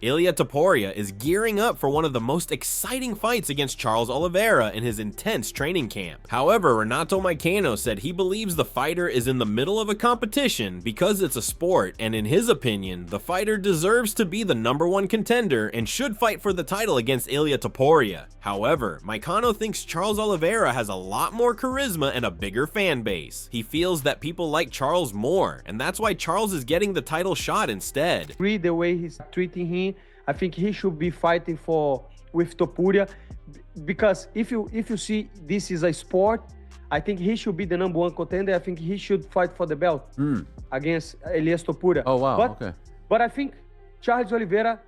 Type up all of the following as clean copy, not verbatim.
Ilia Topuria is gearing up for one of the most exciting fights against Charles Olivera in his intense training camp. However, Renato Maicano said he believes the fighter is in the middle of a competition because it's a sport, and in his opinion, the fighter deserves to be the #1 contender and should fight for the title against Ilia Topuria. However, Maicano thinks Charles Olivera has a lot more charisma and a bigger fan base. He feels that people like Charles more, and that's why Charles is getting the title shot instead. Read the way he's treating him. I think he should be fighting with Topuria, because if you see this is a sport, I think he should be the #1 contender. I think he should fight for the belt against Elias Topuria. Oh wow, okay. But I think Charles Oliveira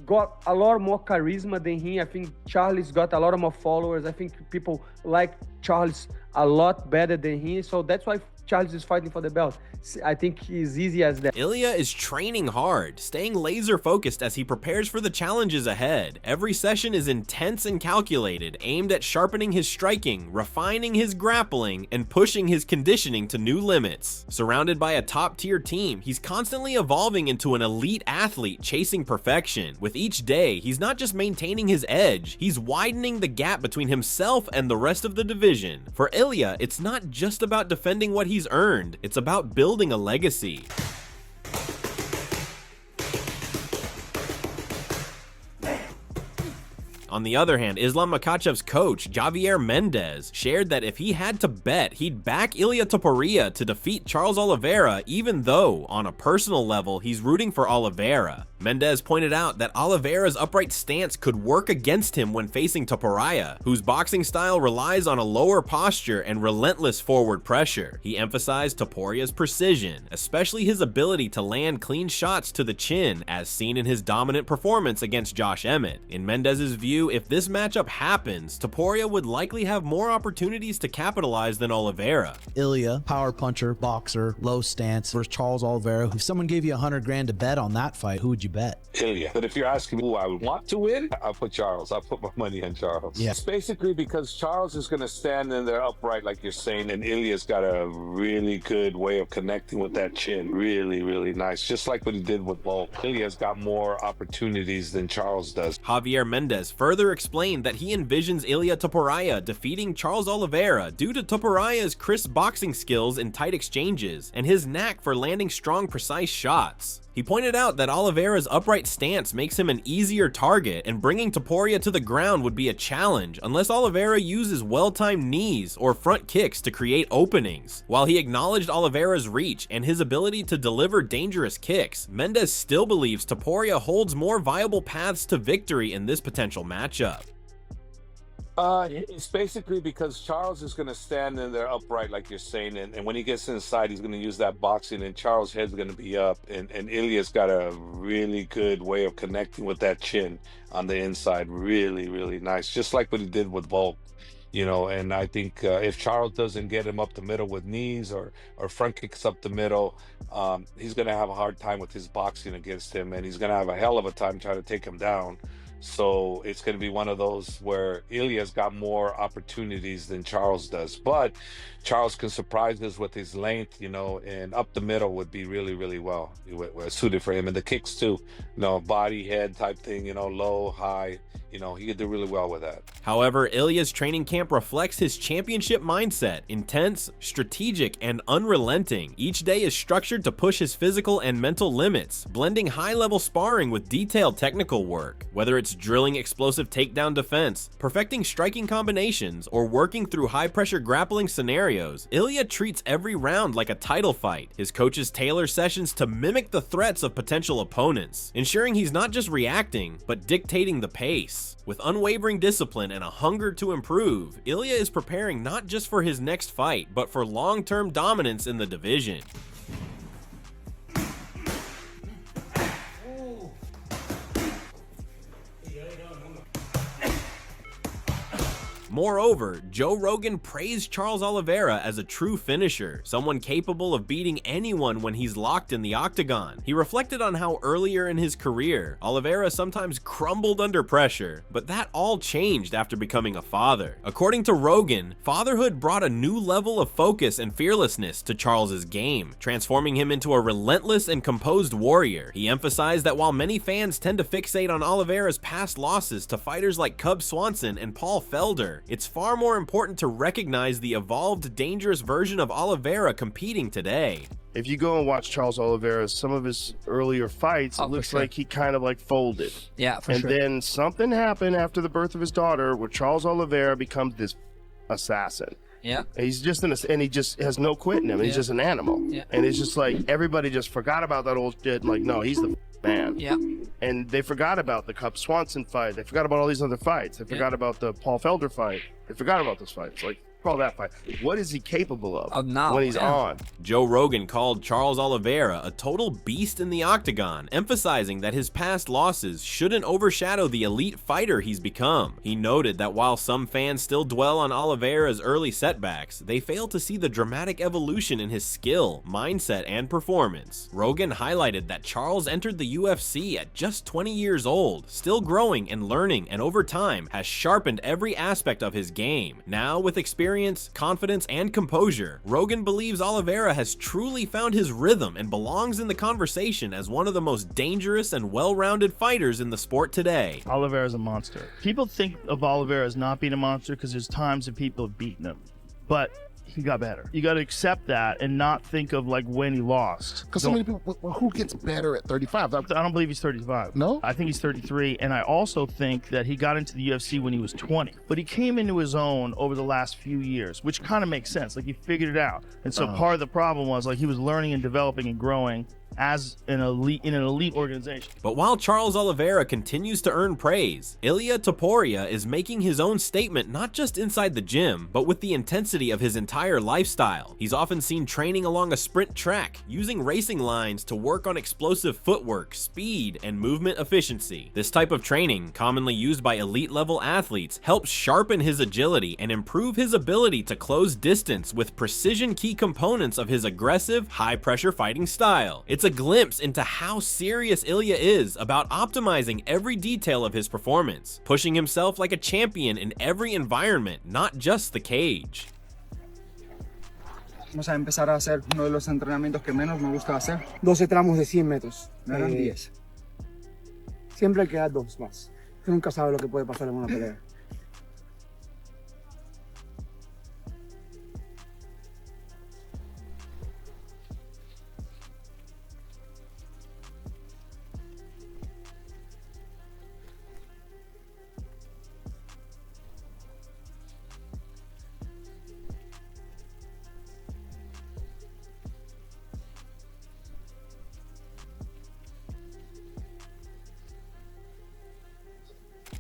got a lot more charisma than him. I think Charles got a lot more followers. I think people like Charles a lot better than him. So that's why Charles is fighting for the belt. I think he's easy as that. Ilia is training hard, staying laser focused as he prepares for the challenges ahead. Every session is intense and calculated, aimed at sharpening his striking, refining his grappling, and pushing his conditioning to new limits. Surrounded by a top-tier team, he's constantly evolving into an elite athlete chasing perfection. With each day, he's not just maintaining his edge, he's widening the gap between himself and the rest of the division. For Ilia, it's not just about defending what he's earned, it's about building a legacy. On the other hand, Islam Makhachev's coach, Javier Mendez, shared that if he had to bet, he'd back Ilia Topuria to defeat Charles Olivera, even though, on a personal level, he's rooting for Olivera. Mendez pointed out that Oliveira's upright stance could work against him when facing Topuria, whose boxing style relies on a lower posture and relentless forward pressure. He emphasized Topuria's precision, especially his ability to land clean shots to the chin, as seen in his dominant performance against Josh Emmett. In Mendez's view, if this matchup happens, Topuria would likely have more opportunities to capitalize than Olivera. Ilia, power puncher, boxer, low stance, versus Charles Olivera. If someone gave you 100 grand to bet on that fight, who would you bet? Ilia. But if you're asking me who I would want to win, I'll put Charles. I'll put my money on Charles. Yeah. It's basically because Charles is going to stand in there upright, like you're saying, and Ilia's got a really good way of connecting with that chin. Really, really nice. Just like what he did with Volk. Ilia's got more opportunities than Charles does. Javier Mendez further explained that he envisions Ilia Topuria defeating Charles Olivera due to Topuria's crisp boxing skills in tight exchanges and his knack for landing strong, precise shots. He pointed out that Oliveira's upright stance makes him an easier target, and bringing Topuria to the ground would be a challenge unless Olivera uses well-timed knees or front kicks to create openings. While he acknowledged Oliveira's reach and his ability to deliver dangerous kicks, Mendez still believes Topuria holds more viable paths to victory in this potential matchup. It's basically because Charles is going to stand in there upright, like you're saying, and when he gets inside, he's going to use that boxing, and Charles' head's going to be up, and Ilia's got a really good way of connecting with that chin on the inside. Really, really nice, just like what he did with Volk. You know, and I think if Charles doesn't get him up the middle with knees or front kicks up the middle, he's going to have a hard time with his boxing against him, and he's going to have a hell of a time trying to take him down. So it's going to be one of those where Ilia's got more opportunities than Charles does. But Charles can surprise us with his length, you know, and up the middle would be really, really well suited for him. And the kicks too, you know, body, head type thing, you know, low, high, you know, he could do really well with that. However, Ilia's training camp reflects his championship mindset, intense, strategic, and unrelenting. Each day is structured to push his physical and mental limits, blending high-level sparring with detailed technical work. Whether it's drilling explosive takedown defense, perfecting striking combinations, or working through high-pressure grappling scenarios, Ilia treats every round like a title fight. His coaches tailor sessions to mimic the threats of potential opponents, ensuring he's not just reacting, but dictating the pace. With unwavering discipline and a hunger to improve, Ilia is preparing not just for his next fight, but for long-term dominance in the division. Moreover, Joe Rogan praised Charles Oliveira as a true finisher, someone capable of beating anyone when he's locked in the octagon. He reflected on how earlier in his career, Oliveira sometimes crumbled under pressure, but that all changed after becoming a father. According to Rogan, fatherhood brought a new level of focus and fearlessness to Charles's game, transforming him into a relentless and composed warrior. He emphasized that while many fans tend to fixate on Oliveira's past losses to fighters like Cub Swanson and Paul Felder, it's far more important to recognize the evolved, dangerous version of Oliveira competing today. If you go and watch Charles Oliveira, some of his earlier fights, it looks like he kind of like folded. Yeah, for and sure. then something happened after the birth of his daughter where Charles Oliveira becomes this assassin. Yeah. And he's just and he just has no quit in him. He's just an animal. Yeah. And it's just like everybody just forgot about that old shit. Like, no, he's the man. Yeah. And they forgot about the Cub Swanson fight. They forgot about all these other fights. They forgot about the Paul Felder fight. They forgot about those fights. Like, call that fight. What is he capable of now, when he's on? Joe Rogan called Charles Oliveira a total beast in the octagon, emphasizing that his past losses shouldn't overshadow the elite fighter he's become. He noted that while some fans still dwell on Oliveira's early setbacks, they fail to see the dramatic evolution in his skill, mindset, and performance. Rogan highlighted that Charles entered the UFC at just 20 years old, still growing and learning, and over time has sharpened every aspect of his game. Now, with experience, confidence, and composure, Rogan believes Oliveira has truly found his rhythm and belongs in the conversation as one of the most dangerous and well-rounded fighters in the sport today. Oliveira's a monster. People think of Oliveira as not being a monster because there's times that people have beaten him, but he got better. You got to accept that and not think of like when he lost. Because so many people, well, who gets better at 35? I don't believe he's 35. No? I think he's 33, and I also think that he got into the UFC when he was 20. But he came into his own over the last few years, which kind of makes sense. Like, he figured it out. And so part of the problem was, like, he was learning and developing and growing as an elite organization. But while Charles Oliveira continues to earn praise, Ilia Topuria is making his own statement not just inside the gym, but with the intensity of his entire lifestyle. He's often seen training along a sprint track, using racing lines to work on explosive footwork, speed, and movement efficiency. This type of training, commonly used by elite-level athletes, helps sharpen his agility and improve his ability to close distance with precision key components of his aggressive, high-pressure fighting style. It's a glimpse into how serious Ilia is about optimizing every detail of his performance, pushing himself like a champion in every environment, not just the cage. Vamos a empezar a hacer uno de los entrenamientos que menos me gusta hacer. 12 tramos de 100 metros. No eran 10. Siempre queda 2 más. Tú nunca sabes lo que puede pasar en una pelea.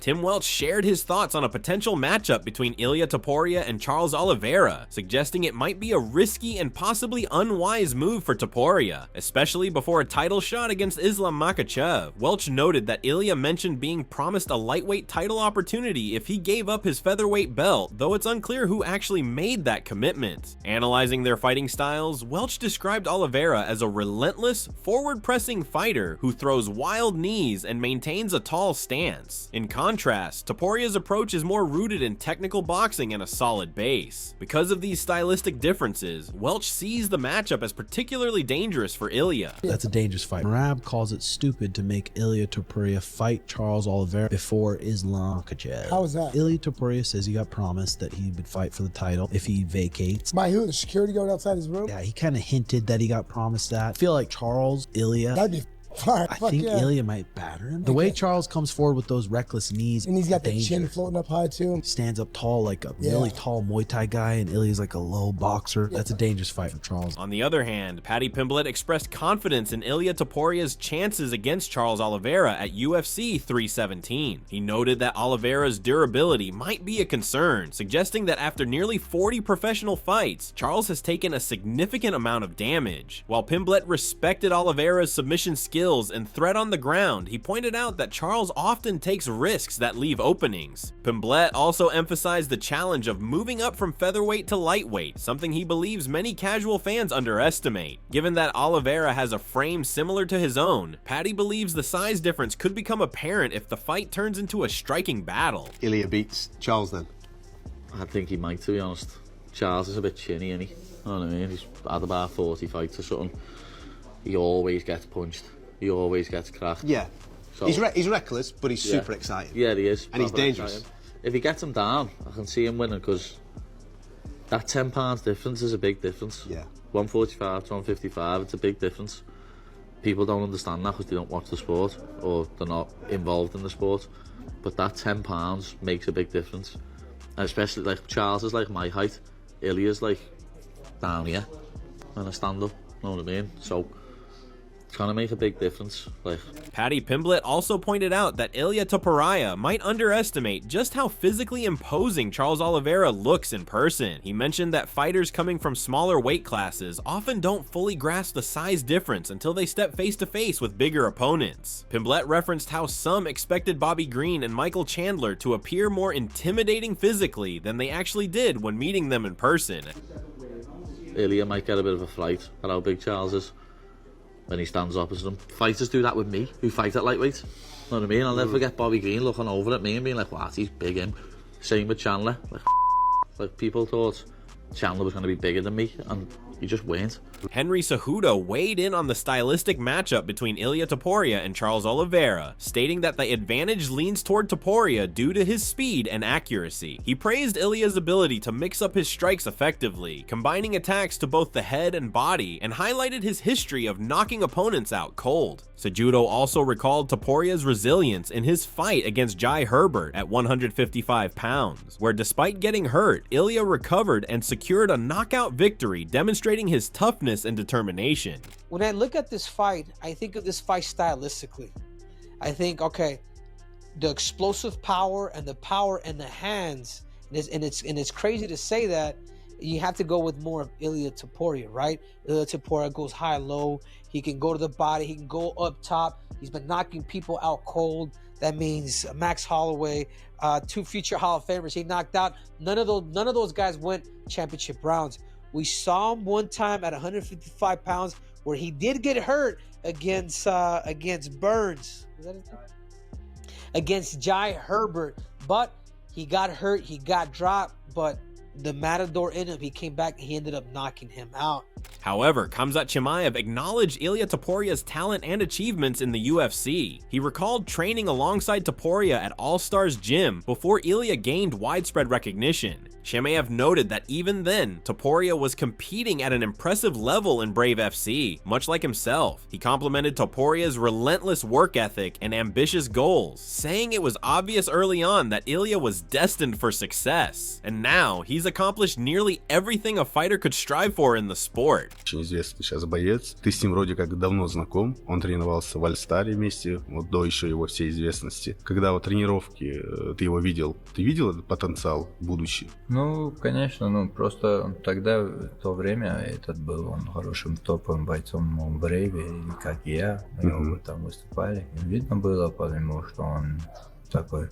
Tim Welch shared his thoughts on a potential matchup between Ilia Topuria and Charles Oliveira, suggesting it might be a risky and possibly unwise move for Topuria, especially before a title shot against Islam Makhachev. Welch noted that Ilia mentioned being promised a lightweight title opportunity if he gave up his featherweight belt, though it's unclear who actually made that commitment. Analyzing their fighting styles, Welch described Oliveira as a relentless, forward-pressing fighter who throws wild knees and maintains a tall stance. In contrast, Topuria's approach is more rooted in technical boxing and a solid base. Because of these stylistic differences, Welch sees the matchup as particularly dangerous for Ilia. That's a dangerous fight. Marab calls it stupid to make Ilia Topuria fight Charles Oliveira before Islam Makhachev. How is that? Ilia Topuria says he got promised that he would fight for the title if he vacates. By who? The security guard outside his room? Yeah, he kind of hinted that he got promised that. I feel like Charles, Ilia, That'd be fire. I Fuck think yeah. Ilia might batter him. The way Charles comes forward with those reckless knees, And he's got the chin dangerous. floating up high too. Stands up tall like a really tall Muay Thai guy, and Ilia's like a low boxer. That's a dangerous fight for Charles. On the other hand, Paddy Pimblett expressed confidence in Ilia Topuria's chances against Charles Oliveira at UFC 317. He noted that Oliveira's durability might be a concern, suggesting that after nearly 40 professional fights, Charles has taken a significant amount of damage. While Pimblett respected Oliveira's submission skills skills and threat on the ground, he pointed out that Charles often takes risks that leave openings. Pimblet also emphasized the challenge of moving up from featherweight to lightweight, something he believes many casual fans underestimate. Given that Olivera has a frame similar to his own, Paddy believes the size difference could become apparent if the fight turns into a striking battle. Ilia beats Charles then? I think he might, to be honest. Charles is a bit chinny, isn't he? You know what I mean? He's had about 40 fights or something. He always gets punched. He always gets cracked. Yeah. So, he's reckless, but he's super exciting. Yeah, he is. And he's dangerous. Exciting. If he gets him down, I can see him winning, because that £10 difference is a big difference. Yeah. 145 to 155, it's a big difference. People don't understand that because they don't watch the sport or they're not involved in the sport. But that £10 makes a big difference. And especially, like, Charles is like my height. Ilia's like down here when I stand up, you know what I mean? So it's gonna make a big difference. Like, Paddy Pimblet also pointed out that Ilia Topuria might underestimate just how physically imposing Charles Olivera looks in person. He mentioned that fighters coming from smaller weight classes often don't fully grasp the size difference until they step face to face with bigger opponents. Pimblet referenced how some expected Bobby Green and Michael Chandler to appear more intimidating physically than they actually did when meeting them in person. Ilia might get a bit of a fright at how big Charles is when he stands opposite him. Fighters do that with me, who fight at lightweight. You know what I mean? I'll never forget Bobby Green looking over at me and being like, what, he's big him. Same with Chandler. Like people thought Chandler was going to be bigger than me, and he just weren't. Henry Cejudo weighed in on the stylistic matchup between Ilia Topuria and Charles Olivera, stating that the advantage leans toward Topuria due to his speed and accuracy. He praised Ilia's ability to mix up his strikes effectively, combining attacks to both the head and body, and highlighted his history of knocking opponents out cold. Cejudo also recalled Topuria's resilience in his fight against Jai Herbert at 155 pounds, where despite getting hurt, Ilia recovered and secured a knockout victory, demonstrating his toughness and determination. When I look at this fight, I think of this fight stylistically. I think, okay, the explosive power and the power in the hands, and it's crazy to say that. You have to go with more of Ilia Topuria, right? Ilia Topuria goes high, low. He can go to the body. He can go up top. He's been knocking people out cold. That means Max Holloway, 2 future Hall of Famers. He knocked out. None of those guys went championship rounds. We saw him one time at 155 pounds where he did get hurt against Burns. Was that his name? Against Jai Herbert, but he got hurt. He got dropped, but the matador in him, he came back and he ended up knocking him out. However, Khamzat Chimaev acknowledged Ilia Topuria's talent and achievements in the UFC. He recalled training alongside Topuria at All Stars Gym before Ilia gained widespread recognition. Chimaev noted that even then, Topuria was competing at an impressive level in Brave FC, much like himself. He complimented Topuria's relentless work ethic and ambitious goals, saying it was obvious early on that Ilia was destined for success. And now, he's accomplished nearly everything a fighter could strive for in the sport. Очень известный сейчас боец. Ты с ним вроде как давно знаком. Он тренировался в Альстаре вместе, вот до еще его всей известности. Когда вот тренировки ты его видел, ты видел этот потенциал будущий? Ну, конечно, просто тогда, в то время, этот был он хорошим топовым бойцом в Брейве, и как и я, мы оба там выступали. Видно было, потому что он такой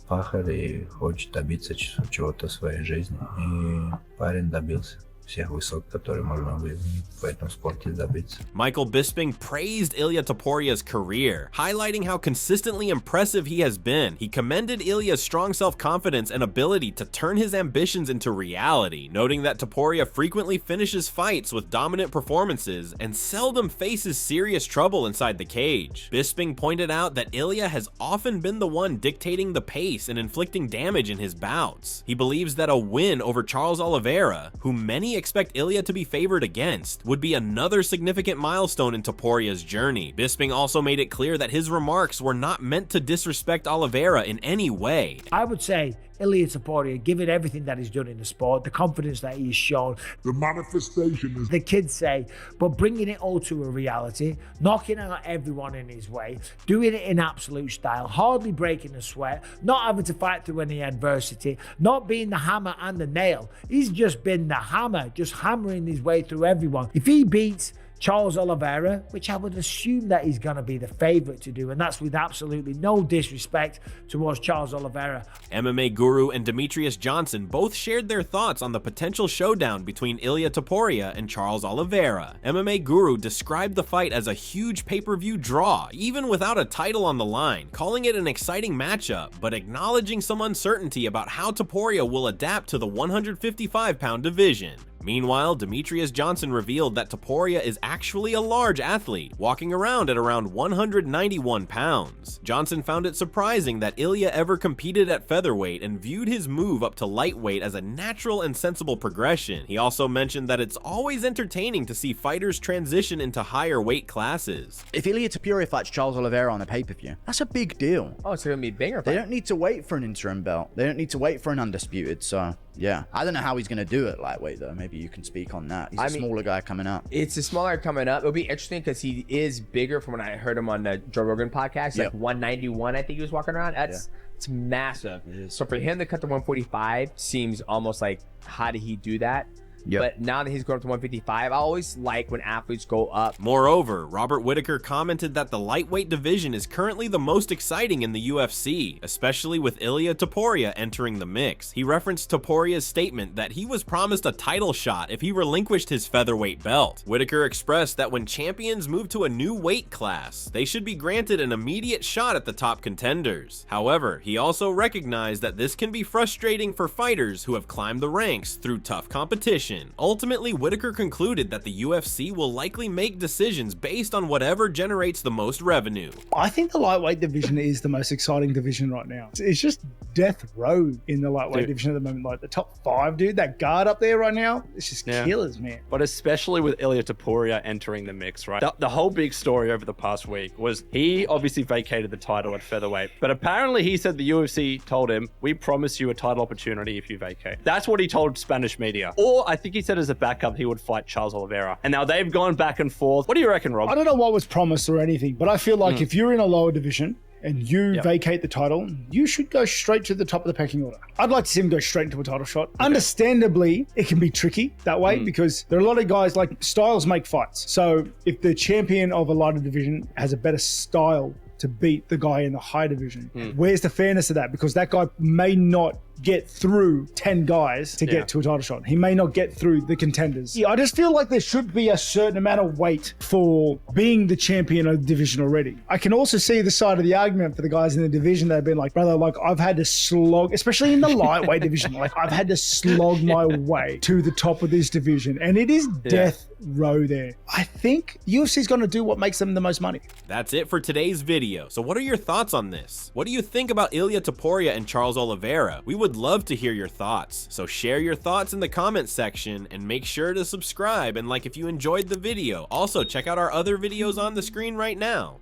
пахарь и хочет добиться чего-то в своей жизни. И парень добился всех высот, которые можно в этом спорте добиться. Michael Bisping praised Ilia Topuria's career, highlighting how consistently impressive he has been. He commended Ilia's strong self-confidence and ability to turn his ambitions into reality, noting that Topuria frequently finishes fights with dominant performances and seldom faces serious trouble inside the cage. Bisping pointed out that Ilia has often been the one dictating the pace and inflicting damage in his bouts. He believes that a win over Charles Olivera, who many expect Ilia to be favored against, would be another significant milestone in Topuria's journey. Bisping also made it clear that his remarks were not meant to disrespect Olivera in any way. I would say Ilia Topuria, given everything that he's done in the sport, the confidence that he's shown, the manifestation, as the kids say, but bringing it all to a reality, knocking out everyone in his way, doing it in absolute style, hardly breaking a sweat, not having to fight through any adversity, not being the hammer and the nail. He's just been the hammer, just hammering his way through everyone. If he beats Charles Oliveira, which I would assume that he's going to be the favorite to do, and that's with absolutely no disrespect towards Charles Oliveira. MMA Guru and Demetrius Johnson both shared their thoughts on the potential showdown between Ilia Topuria and Charles Oliveira. MMA Guru described the fight as a huge pay-per-view draw, even without a title on the line, calling it an exciting matchup, but acknowledging some uncertainty about how Topuria will adapt to the 155-pound division. Meanwhile, Demetrius Johnson revealed that Topuria is actually a large athlete, walking around at around 191 pounds. Johnson found it surprising that Ilia ever competed at featherweight and viewed his move up to lightweight as a natural and sensible progression. He also mentioned that it's always entertaining to see fighters transition into higher weight classes. If Ilia Topuria fights Charles Oliveira on a pay-per-view, that's a big deal. Oh, it's going to be bigger. They don't need to wait for an interim belt. They don't need to wait for an undisputed, so... yeah, I don't know how he's going to do it lightweight though. Maybe you can speak on that. He's a smaller guy coming up. It's a smaller coming up. It'll be interesting because he is bigger from when I heard him on the Joe Rogan podcast. Like 191, I think he was walking around. It's massive. So for him to cut to 145 seems almost like, how did he do that? But now that he's going up to 155, I always like when athletes go up. Moreover, Robert Whittaker commented that the lightweight division is currently the most exciting in the UFC, especially with Ilia Topuria entering the mix. He referenced Topuria's statement that he was promised a title shot if he relinquished his featherweight belt. Whittaker expressed that when champions move to a new weight class, they should be granted an immediate shot at the top contenders. However, he also recognized that this can be frustrating for fighters who have climbed the ranks through tough competition. Ultimately, Whittaker concluded that the UFC will likely make decisions based on whatever generates the most revenue. I think the lightweight division is the most exciting division right now. It's just death row in the lightweight division at the moment. Like the top 5, dude, that guard up there right now, it's just killers, man. But especially with Ilia Topuria entering the mix, right? The whole big story over the past week was he obviously vacated the title at featherweight, but apparently he said the UFC told him, we promise you a title opportunity if you vacate. That's what he told Spanish media. Or I think he said as a backup he would fight Charles Oliveira. And now they've gone back and forth. What do you reckon, Rob? I don't know what was promised or anything, but I feel like if you're in a lower division and you vacate the title, you should go straight to the top of the pecking order. I'd like to see him go straight into a title shot. Understandably, it can be tricky that way because there are a lot of guys, like, styles make fights. So if the champion of a lighter division has a better style to beat the guy in the high division, where's the fairness of that? Because that guy may not get through 10 guys to get to a title shot. He may not get through the contenders. I just feel like there should be a certain amount of weight for being the champion of the division already. I can also see the side of the argument for the guys in the division that have been like, brother, like I've had to slog, especially in the lightweight division, like I've had to slog my way to the top of this division, and it is death row there. I think UFC's going to do what makes them the most money. That's it for today's video. So what are your thoughts on this? What do you think about Ilia Topuria and Charles Oliveira? We would love to hear your thoughts. So share your thoughts in the comments section and make sure to subscribe and like if you enjoyed the video. Also, check out our other videos on the screen right now.